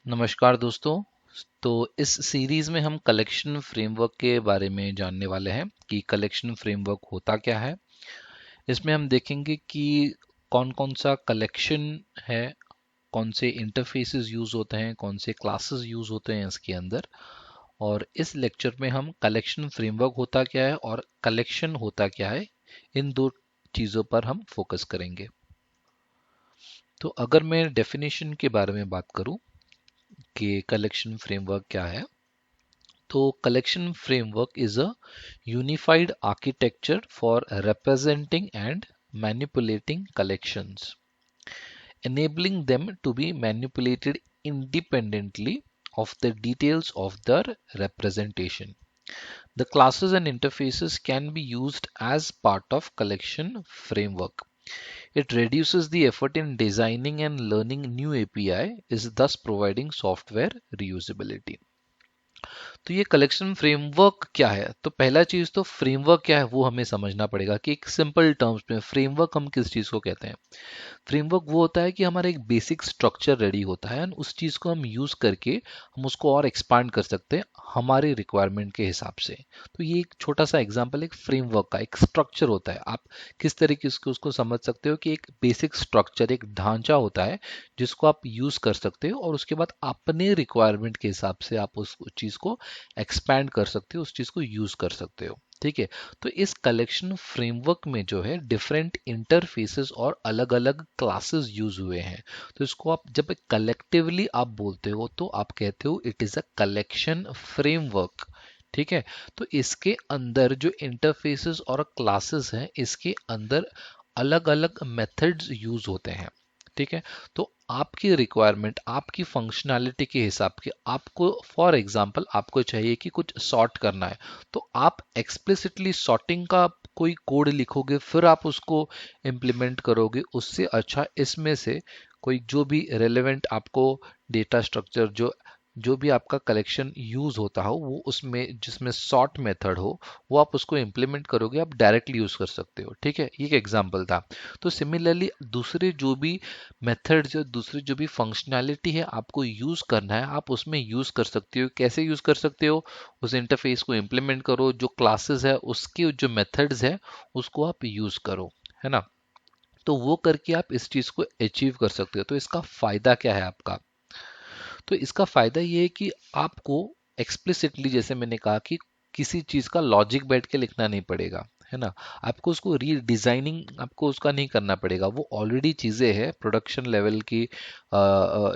नमस्कार दोस्तों। तो इस सीरीज में हम कलेक्शन फ्रेमवर्क के बारे में जानने वाले हैं कि कलेक्शन फ्रेमवर्क होता क्या है। इसमें हम देखेंगे कि कौन कौन सा कलेक्शन है, कौन से इंटरफेसेस यूज होते हैं, कौन से क्लासेस यूज होते हैं इसके अंदर। और इस लेक्चर में हम कलेक्शन फ्रेमवर्क होता क्या है और कलेक्शन होता क्या है, इन दो चीज़ों पर हम फोकस करेंगे। तो अगर मैं डेफिनेशन के बारे में बात करूं कि कलेक्शन फ्रेमवर्क क्या है, तो collection framework is a unified architecture for representing and manipulating collections, enabling them to be manipulated independently of the details of their representation. The classes and interfaces can be used as part of collection framework. It reduces the effort in designing and learning new API, is thus providing software reusability. तो ये collection framework क्या है? तो पहला चीज तो framework क्या है वो हमें समझना पड़ेगा कि एक सिंपल टर्म्स में फ्रेमवर्क हम किस चीज को कहते हैं। फ्रेमवर्क वो होता है कि हमारा एक बेसिक स्ट्रक्चर रेडी होता है और उस चीज को हम यूज करके हम उसको और एक्सपांड कर सकते हैं हमारे रिक्वायरमेंट के हिसाब से। तो ये एक छोटा सा एग्जांपल एक फ्रेमवर्क का एक स्ट्रक्चर होता है। आप किस तरीके से उसको समझ सकते हो कि एक बेसिक स्ट्रक्चर एक ढांचा होता है जिसको आप यूज कर सकते हो और उसके बाद अपने रिक्वायरमेंट के हिसाब से आप उस चीज को एक्सपैंड कर सकते हो, उस चीज को यूज कर सकते हो। ठीक है। तो इस कलेक्शन फ्रेमवर्क में जो है डिफरेंट इंटरफेसेस और अलग अलग क्लासेस यूज हुए हैं। तो इसको आप जब कलेक्टिवली आप बोलते हो तो आप कहते हो it is a collection framework. ठीक है। तो इसके अंदर जो इंटरफेसेस और क्लासेस हैं इसके अंदर अलग अलग मेथड्स यूज होते हैं। ठीक है। तो आपकी रिक्वायरमेंट आपकी फंक्शनैलिटी के हिसाब के आपको फॉर एग्जांपल आपको चाहिए कि कुछ सॉर्ट करना है, तो आप एक्सप्लिसिटली सॉर्टिंग का कोई कोड लिखोगे फिर आप उसको इम्प्लीमेंट करोगे। उससे अच्छा इसमें से कोई जो भी रेलेवेंट आपको डेटा स्ट्रक्चर जो जो भी आपका कलेक्शन यूज होता हो वो उसमें जिसमें सॉर्ट मेथड हो वो आप उसको इम्प्लीमेंट करोगे, आप डायरेक्टली यूज कर सकते हो। ठीक है। ये एक एग्जांपल था। तो सिमिलरली दूसरे जो भी मेथड जो दूसरी जो भी फंक्शनैलिटी है आपको यूज करना है आप उसमें यूज कर सकते हो। कैसे यूज कर सकते हो? उस इंटरफेस को इम्प्लीमेंट करो, जो क्लासेस है उसके जो मेथड्स है उसको आप यूज करो, है ना। तो वो करके आप इस चीज को अचीव कर सकते हो। तो इसका फायदा क्या है आपका? तो इसका फायदा ये है कि आपको एक्सप्लिसिटली जैसे मैंने कहा कि किसी चीज का लॉजिक बैठ के लिखना नहीं पड़ेगा, है ना। आपको उसको रीडिजाइनिंग आपको उसका नहीं करना पड़ेगा। वो ऑलरेडी चीजें हैं प्रोडक्शन लेवल की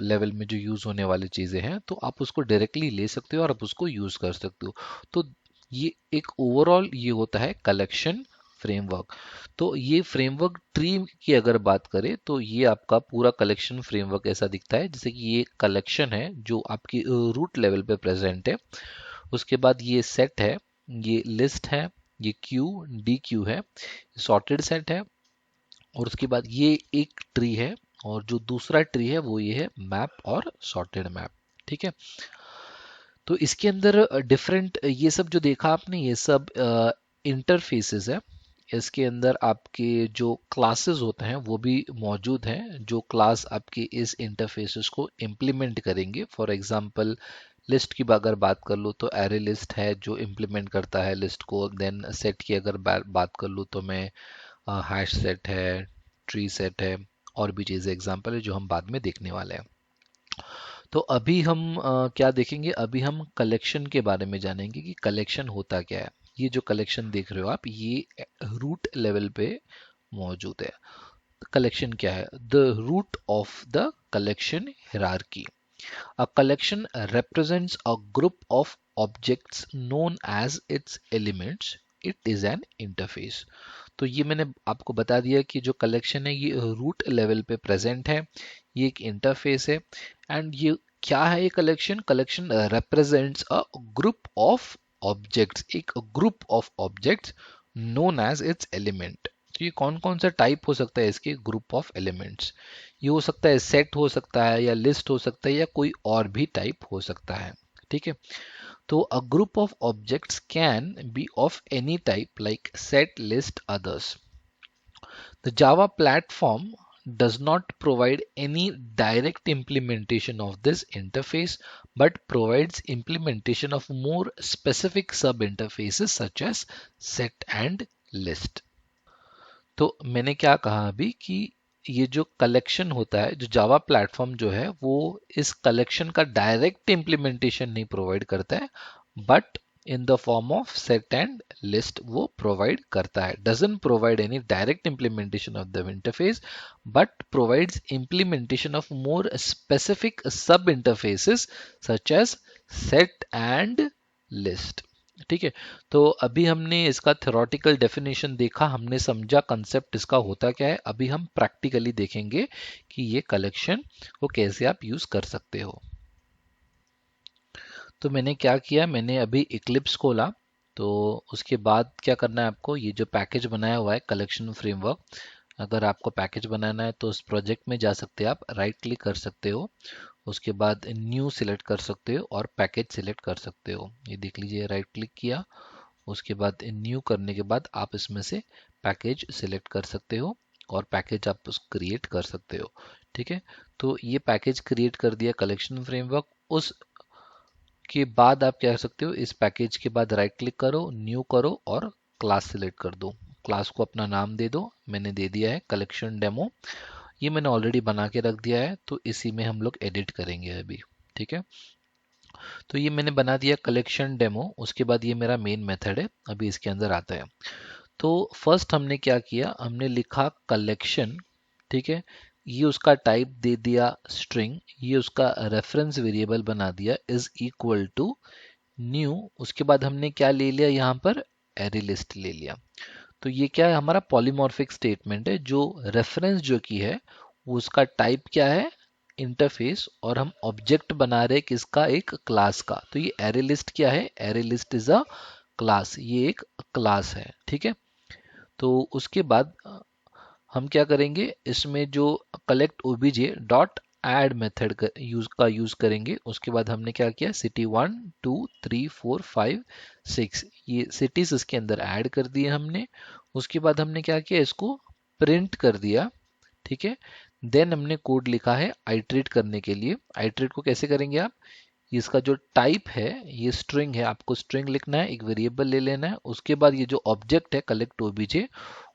लेवल में जो यूज होने वाली चीजें हैं, तो आप उसको डायरेक्टली ले सकते हो और आप उसको यूज कर सकते हो। तो ये एक ओवरऑल ये होता है कलेक्शन फ्रेमवर्क। तो ये फ्रेमवर्क ट्री की अगर बात करें तो ये आपका पूरा कलेक्शन फ्रेमवर्क ऐसा दिखता है जैसे कि ये कलेक्शन है जो आपकी रूट लेवल पे प्रेजेंट है। उसके बाद ये सेट है, ये लिस्ट है, ये क्यू डी क्यू है, सॉर्टेड सेट है, और उसके बाद ये एक ट्री है। और जो दूसरा ट्री है वो ये है मैप और सॉर्टेड मैप। ठीक है। तो इसके अंदर डिफरेंट ये सब जो देखा आपने ये सब इंटरफेसेस है। इसके अंदर आपके जो क्लासेस होते हैं वो भी मौजूद हैं जो क्लास आपके इस इंटरफेसेस को इम्प्लीमेंट करेंगे। फॉर एग्जांपल लिस्ट की अगर बात कर लो तो एरे लिस्ट है जो इम्प्लीमेंट करता है लिस्ट को। देन सेट की अगर बात कर लूँ तो मैं हैश सेट है, ट्री सेट है, और भी चीज़ें एग्जांपल है जो हम बाद में देखने वाले हैं। तो अभी हम क्या देखेंगे? अभी हम कलेक्शन के बारे में जानेंगे कि कलेक्शन होता क्या है। ये जो कलेक्शन देख रहे हो आप ये रूट लेवल पे मौजूद है। कलेक्शन क्या है? The root of the collection hierarchy. A collection represents a group of objects known as its elements. It is an interface. तो ये मैंने आपको बता दिया कि जो कलेक्शन है ये रूट लेवल पे प्रेजेंट है, ये एक इंटरफेस है। एंड ये क्या है? ये collection collection represents a group of objects, एक group of objects known as its element. तो ये कौन कौन सा टाइप हो सकता है इसके ग्रुप ऑफ एलिमेंट्स? ये हो सकता है सेट हो सकता है या लिस्ट हो सकता है या कोई और भी टाइप हो सकता है। ठीक है। तो a group of objects can be of any type like set, list, others. The Java platform does not provide any direct implementation of this interface but provides implementation of more specific sub interfaces such as set and list. तो मैंने क्या कहा अभी कि ये जो collection होता है, जो जावा प्लेटफॉर्म जो है वो इस कलेक्शन का डायरेक्ट इम्प्लीमेंटेशन नहीं प्रोवाइड करता है, but in the form of set and list वो प्रोवाइड करता है. Doesn't provide any direct implementation of the interface but provides implementation of more specific sub interfaces such as set and list. ठीक है. तो अभी हमने इसका थ्योरेटिकल डेफिनेशन देखा, हमने समझा कंसेप्ट इसका होता क्या है. अभी हम प्रैक्टिकली देखेंगे कि ये कलेक्शन को कैसे आप यूज कर सकते हो. तो मैंने क्या किया, मैंने अभी इक्लिप्स खोला. तो उसके बाद क्या करना है आपको, ये जो पैकेज बनाया हुआ है कलेक्शन फ्रेमवर्क, अगर आपको पैकेज बनाना है तो उस प्रोजेक्ट में जा सकते हैं, आप राइट क्लिक कर सकते हो, उसके बाद न्यू सिलेक्ट कर सकते हो और पैकेज सिलेक्ट कर सकते हो. ये देख लीजिए, राइट क्लिक किया, उसके बाद न्यू करने के बाद आप इसमें से पैकेज सिलेक्ट कर सकते हो और पैकेज आप क्रिएट कर सकते हो. ठीक है. तो ये पैकेज क्रिएट कर दिया कलेक्शन फ्रेमवर्क. उस के बाद आप क्या कर सकते हो, इस पैकेज के बाद राइट क्लिक करो, न्यू करो और क्लास सिलेक्ट कर दो. क्लास को अपना नाम दे दो. मैंने दे दिया है कलेक्शन डेमो. ये मैंने ऑलरेडी बना के रख दिया है, तो इसी में हम लोग एडिट करेंगे अभी. ठीक है. तो ये मैंने बना दिया कलेक्शन डेमो. उसके बाद ये मेरा मेन मेथड है, अभी इसके अंदर आता है. तो फर्स्ट हमने क्या किया, हमने लिखा कलेक्शन. ठीक है. ये उसका टाइप दे दिया स्ट्रिंग, ये उसका रेफरेंस वेरिएबल बना दिया इज इक्वल टू न्यू. उसके बाद हमने क्या ले लिया यहाँ पर, एरे लिस्ट ले लिया. तो ये क्या है, हमारा पॉलीमॉर्फिक स्टेटमेंट है. जो रेफरेंस जो की है वो उसका टाइप क्या है, इंटरफेस, और हम ऑब्जेक्ट बना रहे किसका, एक क्लास का. तो ये एरे लिस्ट क्या है, array list is a class, ये एक क्लास है. ठीक है. तो उसके बाद हम क्या करेंगे, इसमें जो collect OBJ dot add method use करेंगे. उसके बाद हमने क्या किया, सिटी 1 2 3 4 5 6 ये सिटीज इसके अंदर ऐड कर दिए हमने. उसके बाद हमने क्या किया, इसको प्रिंट कर दिया. ठीक है. देन हमने कोड लिखा है आइट्रेट करने के लिए. आइट्रेट को कैसे करेंगे आप, इसका जो टाइप है ये स्ट्रिंग है, आपको स्ट्रिंग लिखना है, एक वेरिएबल ले लेना है. उसके बाद ये जो ऑब्जेक्ट है कलेक्ट ओबीजे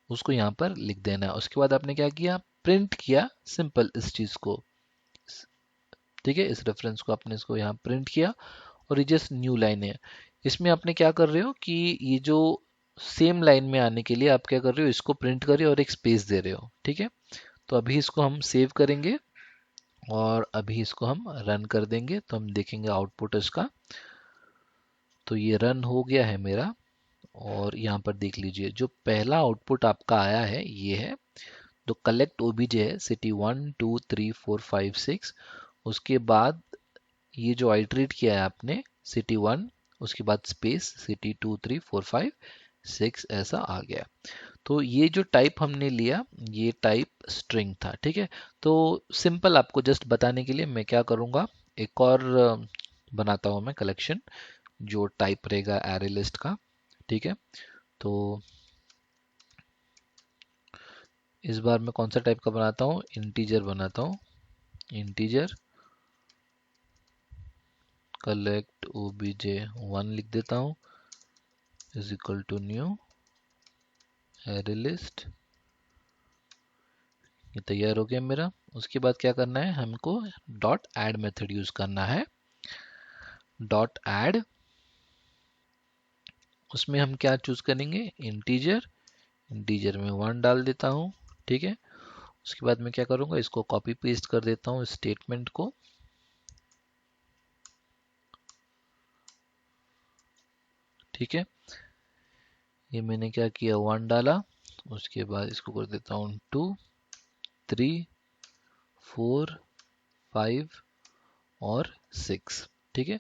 उसको यहाँ पर लिख देना है. उसके बाद आपने क्या किया, प्रिंट किया सिंपल इस चीज को. ठीक है. इस रेफरेंस को आपने इसको यहाँ प्रिंट किया और ये जस्ट न्यू लाइन है. इसमें आपने क्या कर रहे हो कि ये जो सेम लाइन में आने के लिए आप क्या कर रहे हो, इसको प्रिंट कर रहे हो और एक स्पेस दे रहे हो. ठीक है. तो अभी इसको हम सेव करेंगे और अभी इसको हम रन कर देंगे, तो हम देखेंगे आउटपुट इसका. तो ये रन हो गया है मेरा. और यहाँ पर देख लीजिए, जो पहला आउटपुट आपका आया है ये है. तो कलेक्ट ओबीजे है सिटी 1 2 3 4 5 6. उसके बाद ये जो आइट्रेट किया है आपने सिटी 1, उसके बाद स्पेस सिटी 2 3 4 5 6 ऐसा आ गया. तो ये जो टाइप हमने लिया ये टाइप स्ट्रिंग था. ठीक है. तो सिंपल आपको जस्ट बताने के लिए मैं क्या करूँगा, एक और बनाता हूँ मैं कलेक्शन जो टाइप रहेगा एरे लिस्ट का. ठीक है. तो इस बार मैं कौन सा टाइप का बनाता हूँ, इंटीजर बनाता हूँ. इंटीजर कलेक्ट ओबीजे 1 लिख देता हूँ is equal to new array list. ये तैयार हो गया मेरा. उसके बाद क्या करना है, हमको डॉट ऐड मेथड यूज करना है. डॉट ऐड, उसमें हम क्या चूज करेंगे, इंटीजर. इंटीजर में 1 डाल देता हूँ. ठीक है. उसके बाद मैं क्या करूँगा, इसको कॉपी पेस्ट कर देता हूँ स्टेटमेंट को. ठीक है. ये मैंने क्या किया, 1 डाला. उसके बाद इसको कर देता हूँ 2 3 4 5 और 6. ठीक है.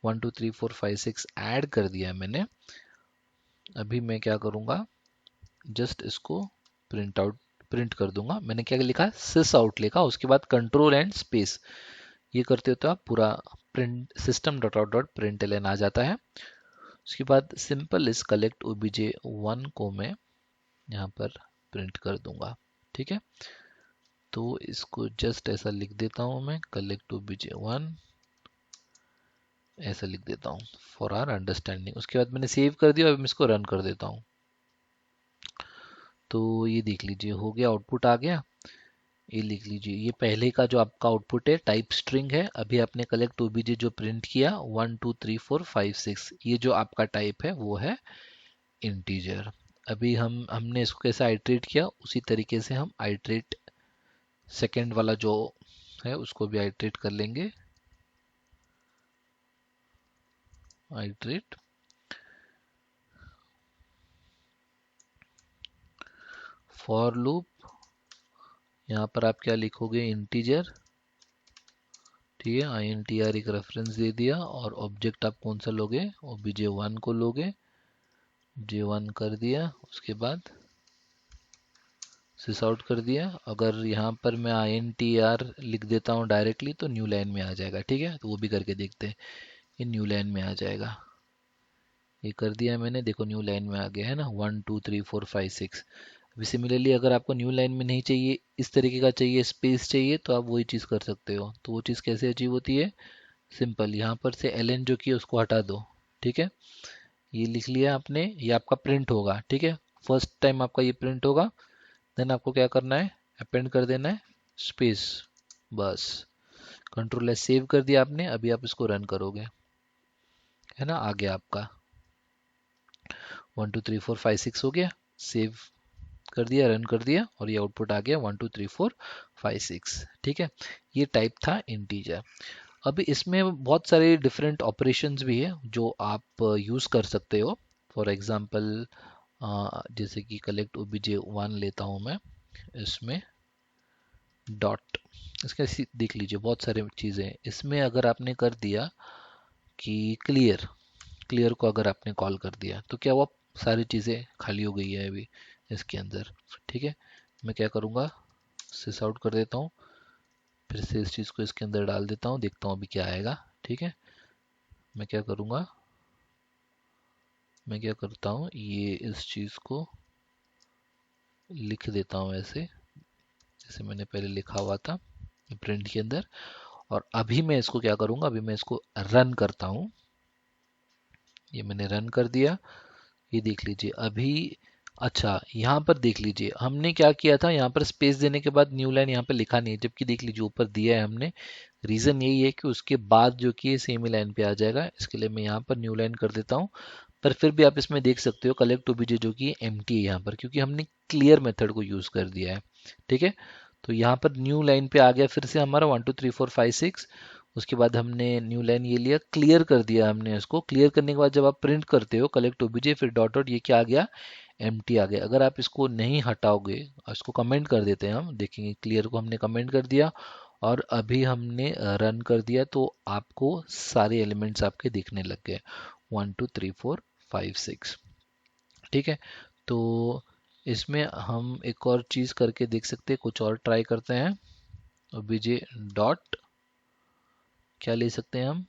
1 2 3 4 5 6 ऐड कर दिया है मैंने. अभी मैं क्या करूँगा, जस्ट इसको प्रिंट कर दूंगा. मैंने क्या लिखा, सिस आउट लिखा. उसके बाद कंट्रोल एंड स्पेस ये करते हो तो आप पूरा print system dot out dot print ln आ जाता है. उसके बाद सिंपल इस कलेक्ट ओबीजे 1 को मैं यहाँ पर प्रिंट कर दूंगा. ठीक है. तो इसको जस्ट ऐसा लिख देता हूं मैं, कलेक्ट obj1 ऐसा लिख देता हूँ फॉर आर अंडरस्टैंडिंग। उसके बाद मैंने सेव कर दिया, अब मैं इसको रन कर देता हूँ। तो ये देख लीजिए हो गया, आउटपुट आ गया। ये लिख लीजिए, ये पहले का जो आपका आउटपुट है टाइप स्ट्रिंग है। अभी आपने कलेक्ट ओबीजे जो प्रिंट किया 1 2 3 4 5 6, ये जो आपका टाइप है वो है इंटीजर। अभी हमने इसको कैसे आइट्रेट किया, उसी तरीके से हम आइट्रेट सेकेंड वाला जो है उसको भी आइट्रेट कर लेंगे। आइट्रेट फॉर लूप, यहाँ पर आप क्या लिखोगे, इंटीजर, ठीक है। INTR एक रेफरेंस दे दिया, और ऑब्जेक्ट आप कौन सा लोगे, obj1 को लोगे, j1 कर दिया। उसके बाद सिस आउट कर दिया। अगर यहाँ पर मैं INTR लिख देता हूँ डायरेक्टली तो न्यू लाइन में आ जाएगा, ठीक है। तो वो भी करके देखते हैं, ये न्यू लाइन में आ जाएगा। ये कर दिया मैंने, देखो न्यू लाइन में आ गया है ना, 1 2 3 4 5 6। अभी सिमिलरली अगर आपको न्यू लाइन में नहीं चाहिए, इस तरीके का चाहिए, स्पेस चाहिए, तो आप वही चीज़ कर सकते हो। तो वो चीज़ कैसे अचीव होती है, सिंपल, यहाँ पर से ln जो कि उसको हटा दो, ठीक है। ये लिख लिया आपने, ये आपका प्रिंट होगा, ठीक है। फर्स्ट टाइम आपका ये प्रिंट होगा। देन आपको क्या करना है, अपेंड कर देना है स्पेस, बस। कंट्रोल एस सेव कर दिया आपने। अभी आप इसको रन करोगे, है ना, आ गया आपका 1 2 3 4 5 6 हो गया। सेव कर दिया, रन कर दिया, और ये आउटपुट आ गया 1 2 3 4 5 6, ठीक है। ये टाइप था इंटीजर। अभी इसमें बहुत सारे डिफरेंट ऑपरेशंस भी है जो आप यूज़ कर सकते हो। फॉर एग्जांपल जैसे कि कलेक्ट obj1 लेता हूँ मैं, इसमें डॉट, इसका देख लीजिए बहुत सारे चीज़ें हैं इसमें। अगर आपने कर दिया कि क्लियर, क्लियर को अगर आपने कॉल कर दिया तो क्या हुआ, सारी चीज़ें खाली हो गई है अभी इसके अंदर, ठीक है। मैं क्या करूँगा, सिस आउट कर देता हूँ, फिर से इस चीज़ को इसके अंदर डाल देता हूँ, देखता हूँ अभी क्या आएगा, ठीक है। मैं क्या करूँगा, मैं क्या करता हूँ, ये इस चीज़ को लिख देता हूँ ऐसे, जैसे मैंने पहले लिखा हुआ था प्रिंट के अंदर। और अभी मैं इसको क्या करूँगा, अभी मैं इसको रन करता हूँ। ये मैंने रन कर दिया, ये देख लीजिए अभी। अच्छा, यहाँ पर देख लीजिए हमने क्या किया था, यहाँ पर स्पेस देने के बाद न्यू लाइन यहाँ पर लिखा नहीं है, जबकि देख लीजिए ऊपर दिया है हमने। रीज़न यही है कि उसके बाद जो कि सेम ही लाइन पे आ जाएगा, इसके लिए मैं यहाँ पर न्यू लाइन कर देता हूँ। पर फिर भी आप इसमें देख सकते हो कलेक्ट ओबीजे जो कि एम्प्टी है यहाँ पर, क्योंकि हमने क्लियर मेथड को यूज़ कर दिया है, ठीक है। तो यहाँ पर न्यू लाइन पे आ गया फिर से हमारा 1 2 3 4 5 6। उसके बाद हमने न्यू लाइन ये लिया, क्लियर कर दिया हमने इसको। क्लियर करने के बाद जब आप प्रिंट करते हो कलेक्ट ओबीजे फिर डॉट डॉट, ये क्या आ गया, एम्प्टी आ गया। अगर आप इसको नहीं हटाओगे, इसको कमेंट कर देते हैं, हम देखेंगे क्लियर को हमने कमेंट कर दिया, और अभी हमने रन कर दिया, तो आपको सारे एलिमेंट्स आपके दिखने लग गए 1 2 3 4 5 6, ठीक है। तो इसमें हम एक और चीज़ करके देख सकते हैं, कुछ और ट्राई करते हैं। ओबीजे डॉट क्या ले सकते हैं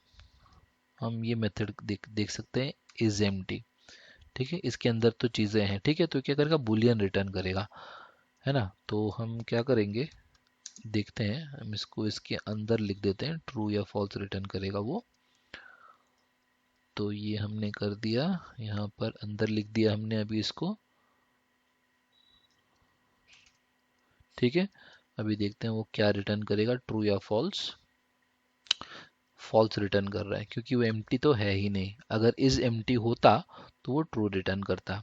हम ये मेथड देख सकते हैं, इज एम्प्टी, ठीक है। इसके अंदर तो चीज़ें हैं, ठीक है। तो क्या करेगा, बुलियन रिटर्न करेगा, है ना। तो हम क्या करेंगे, देखते हैं, हम इसको इसके अंदर लिख देते हैं, ट्रू या फॉल्स रिटर्न करेगा वो। तो ये हमने कर दिया, यहाँ पर अंदर लिख दिया हमने अभी इसको, ठीक है। अभी देखते हैं वो क्या रिटर्न करेगा, ट्रू या फॉल्स। फॉल्स रिटर्न कर रहा है क्योंकि वो एम्प्टी तो है ही नहीं। अगर इज एम्प्टी होता तो वो ट्रू रिटर्न करता।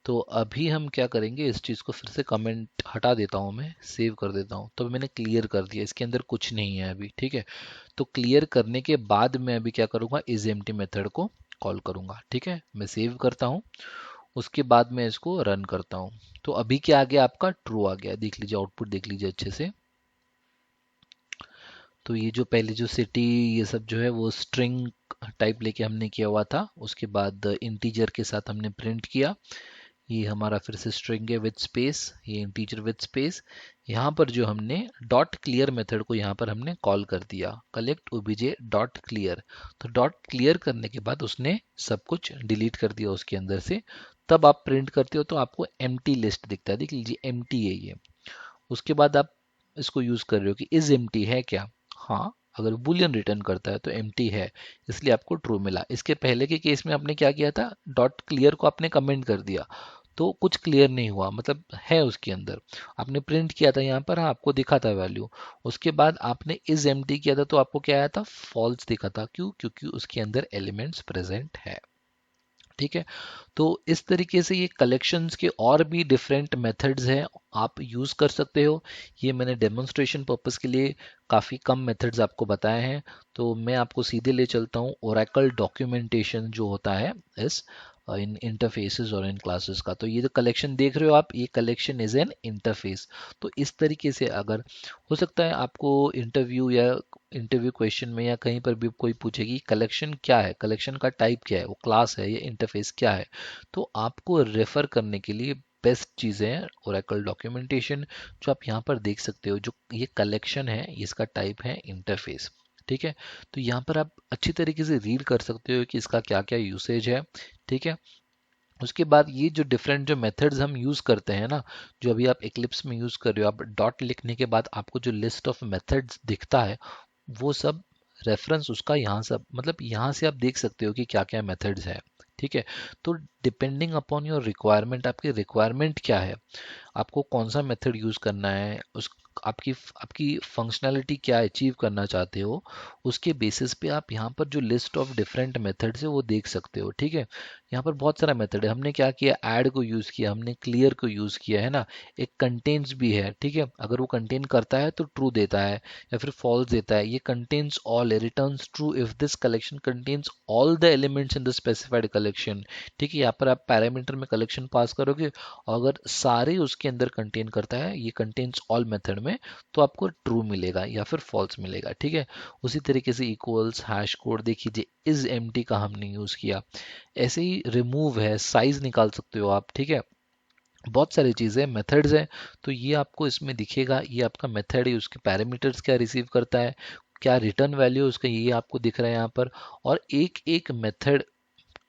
तो अभी हम क्या करेंगे, इस चीज़ को फिर से कमेंट हटा देता हूँ, मैं सेव कर देता हूँ। तो मैंने क्लियर कर दिया, इसके अंदर कुछ नहीं है अभी, ठीक है। तो क्लियर करने के बाद मैं अभी क्या करूँगा, इज एम्प्टी मेथड को कॉल करूँगा, ठीक है। मैं सेव करता हूँ, उसके बाद मैं इसको रन करता हूँ। तो अभी क्या आ गया, आपका ट्रू आ गया, देख लीजिए आउटपुट देख लीजिए अच्छे से। तो ये जो पहले जो सिटी ये सब जो है वो स्ट्रिंग टाइप लेके हमने किया हुआ था, उसके बाद इंटीजर के साथ हमने प्रिंट किया। ये हमारा फिर से स्ट्रिंग है विद स्पेस, ये इंटीजर विद स्पेस। यहाँ पर जो हमने डॉट क्लियर मेथड को यहाँ पर हमने कॉल कर दिया, कलेक्ट ओबीजे डॉट क्लियर। तो डॉट क्लियर करने के बाद उसने सब कुछ डिलीट कर दिया उसके अंदर से। तब आप प्रिंट करते हो तो आपको एम्प्टी लिस्ट दिखता है, देख लीजिए एम्प्टी है ये। उसके बाद आप इसको यूज कर रहे हो कि इज एम्प्टी है क्या। हाँ, अगर बुलियन रिटर्न करता है तो एम्प्टी है, इसलिए आपको ट्रू मिला। इसके पहले के केस में आपने क्या किया था, डॉट क्लियर को आपने कमेंट कर दिया तो कुछ क्लियर नहीं हुआ, मतलब है उसके अंदर। आपने प्रिंट किया था यहाँ पर, हाँ आपको दिखा था वैल्यू। उसके बाद आपने इज एम्प्टी किया था तो आपको क्या आया था, फॉल्स दिखा था। क्यों? क्योंकि उसके अंदर एलिमेंट्स प्रेजेंट है। ठीक है। तो इस तरीके से ये कलेक्शंस के और भी डिफरेंट मेथड्स हैं, आप यूज़ कर सकते हो। ये मैंने डेमोन्स्ट्रेशन पर्पस के लिए काफ़ी कम मेथड्स आपको बताए हैं। तो मैं आपको सीधे ले चलता हूँ ओरेकल डॉक्यूमेंटेशन जो होता है इस इन इंटरफेसेस और इन क्लासेस का। तो ये जो कलेक्शन देख रहे हो आप, ये कलेक्शन इज एन इंटरफेस। तो इस तरीके से अगर हो सकता है आपको इंटरव्यू या इंटरव्यू क्वेश्चन में या कहीं पर भी कोई पूछेगी कलेक्शन क्या है, कलेक्शन का टाइप क्या है, वो क्लास है या इंटरफेस क्या है, तो आपको रेफर करने के लिए बेस्ट चीज़ें हैं ओरेकल डॉक्यूमेंटेशन, जो आप यहाँ पर देख सकते हो। जो ये कलेक्शन है इसका टाइप है इंटरफेस। ठीक है। तो यहाँ पर आप अच्छी तरीके से रीड कर सकते हो कि इसका क्या क्या यूसेज है। ठीक है। उसके बाद ये जो डिफरेंट जो मेथड्स हम यूज़ करते हैं ना, जो अभी आप एक्लिप्स में यूज़ कर रहे हो, आप डॉट लिखने के बाद आपको जो लिस्ट ऑफ मेथड्स दिखता है, वो सब रेफरेंस उसका यहाँ सब, मतलब यहाँ से आप देख सकते हो कि क्या क्या मेथड्स है। ठीक है। तो डिपेंडिंग अपॉन योर रिक्वायरमेंट, आपकी रिक्वायरमेंट क्या है, आपको कौन सा मेथड यूज़ करना है, उस आपकी आपकी फंक्शनैलिटी क्या अचीव करना चाहते हो, उसके बेसिस पे आप यहाँ पर जो लिस्ट ऑफ डिफरेंट मेथड्स है वो देख सकते हो। ठीक है। यहाँ पर बहुत सारा मेथड है। हमने क्या किया, ऐड को यूज़ किया, हमने क्लियर को यूज़ किया है ना। एक कंटेन्स भी है। ठीक है। अगर वो कंटेन करता है तो ट्रू देता है या फिर फॉल्स देता है। ये कंटेन्स ऑल है, returns true if this collection contains all the elements in the specified collection. ठीक है। यहाँ पर आप पैरामीटर में कलेक्शन पास करोगे, और अगर सारे उसके अंदर कंटेन करता है, ये कंटेन्स ऑल मेथड में, तो आपको ट्रू मिलेगा या फिर फॉल्स मिलेगा। ठीक है। उसी तरीके से इक्वल्स, हैश कोड देख लीजिए, इज एम्प्टी का हमने यूज किया। ऐसे ही रिमूव है, साइज निकाल सकते हो आप। ठीक है। बहुत सारी चीज़ें मेथड्स हैं। तो ये आपको इसमें दिखेगा, ये आपका मेथड है, उसके पैरामीटर्स क्या रिसीव करता है, क्या रिटर्न वैल्यू उसका, ये आपको दिख रहा है यहाँ पर। और एक एक मेथड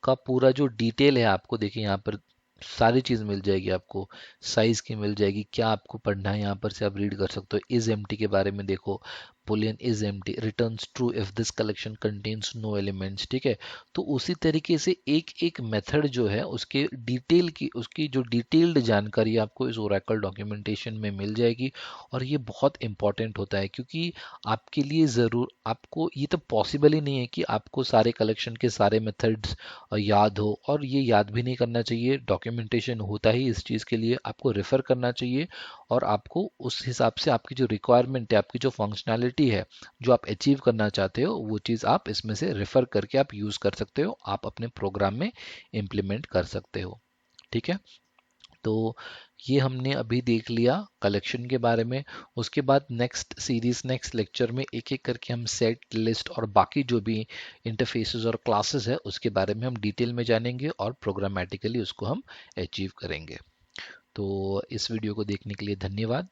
का पूरा जो डिटेल है आपको देखिए यहाँ पर सारी चीज़ मिल जाएगी आपको। साइज की मिल जाएगी, क्या आपको पढ़ना है यहाँ पर से आप रीड कर सकते हो। इज एम्प्टी के बारे में देखो, boolean is empty returns true if this collection contains no elements। ठीक है। तो उसी तरीके से एक एक मेथड जो है उसके डिटेल की, उसकी जो डिटेल्ड जानकारी आपको इस ओरेकल डॉक्यूमेंटेशन में मिल जाएगी। और ये बहुत इंपॉर्टेंट होता है क्योंकि आपके लिए ज़रूर, आपको ये तो पॉसिबल ही नहीं है कि आपको सारे कलेक्शन के सारे मेथड्स याद हो, और ये याद भी नहीं करना चाहिए। डॉक्यूमेंटेशन होता ही इस चीज़ के लिए, आपको रेफर करना चाहिए। और आपको उस हिसाब से आपकी जो रिक्वायरमेंट है, आपकी जो फंक्शनैलिटी है, जो आप अचीव करना चाहते हो, वो चीज़ आप इसमें से रेफर करके आप यूज़ कर सकते हो, आप अपने प्रोग्राम में इम्प्लीमेंट कर सकते हो। ठीक है। तो ये हमने अभी देख लिया कलेक्शन के बारे में। उसके बाद नेक्स्ट सीरीज, नेक्स्ट लेक्चर में एक एक करके हम सेट, लिस्ट और बाकी जो भी इंटरफेसेस और क्लासेस है उसके बारे में हम डिटेल में जानेंगे और प्रोग्रामेटिकली उसको हम अचीव करेंगे। तो इस वीडियो को देखने के लिए धन्यवाद।